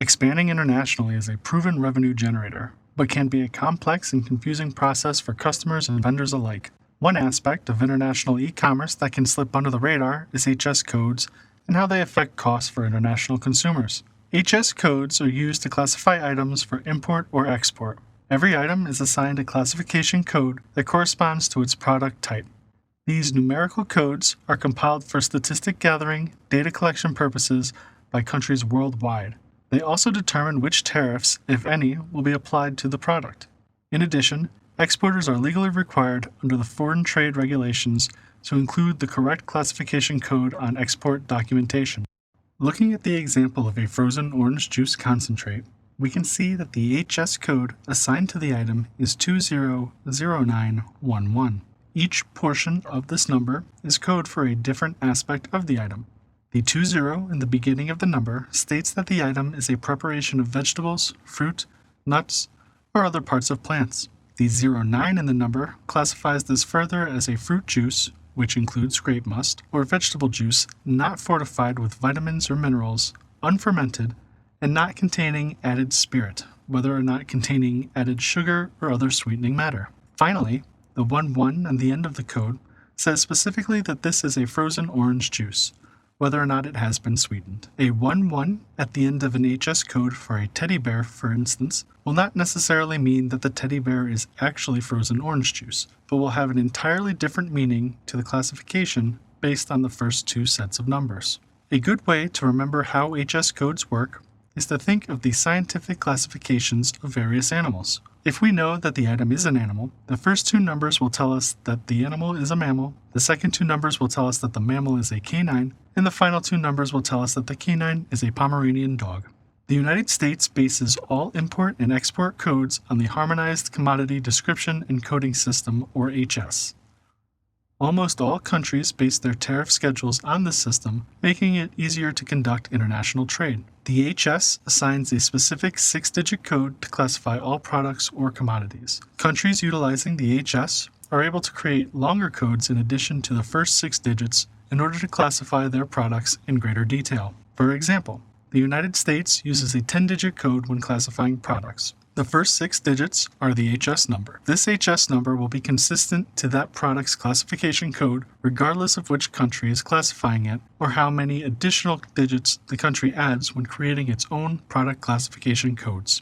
Expanding internationally is a proven revenue generator, but can be a complex and confusing process for customers and vendors alike. One aspect of international e-commerce that can slip under the radar is HS codes and how they affect costs for international consumers. HS codes are used to classify items for import or export. Every item is assigned a classification code that corresponds to its product type. These numerical codes are compiled for statistic gathering, data collection purposes by countries worldwide. They also determine which tariffs, if any, will be applied to the product. In addition, exporters are legally required under the foreign trade regulations to include the correct classification code on export documentation. Looking at the example of a frozen orange juice concentrate, we can see that the HS code assigned to the item is 200911. Each portion of this number is code for a different aspect of the item. The 20 in the beginning of the number states that the item is a preparation of vegetables, fruit, nuts, or other parts of plants. The 09 in the number classifies this further as a fruit juice, which includes grape must, or vegetable juice not fortified with vitamins or minerals, unfermented, and not containing added spirit, whether or not containing added sugar or other sweetening matter. Finally, the 11 at the end of the code says specifically that this is a frozen orange juice, whether or not it has been sweetened. A 11 at the end of an HS code for a teddy bear, for instance, will not necessarily mean that the teddy bear is actually frozen orange juice, but will have an entirely different meaning to the classification based on the first two sets of numbers. A good way to remember how HS codes work is to think of the scientific classifications of various animals. If we know that the item is an animal, the first two numbers will tell us that the animal is a mammal, the second two numbers will tell us that the mammal is a canine, and the final two numbers will tell us that the canine is a Pomeranian dog. The United States bases all import and export codes on the Harmonized Commodity Description and Coding System, or HS. Almost all countries base their tariff schedules on this system, making it easier to conduct international trade. The HS assigns a specific 6-digit code to classify all products or commodities. Countries utilizing the HS are able to create longer codes in addition to the first 6 digits in order to classify their products in greater detail. For example, the United States uses a 10-digit code when classifying products. The first 6 digits are the HS number. This HS number will be consistent to that product's classification code regardless of which country is classifying it or how many additional digits the country adds when creating its own product classification codes.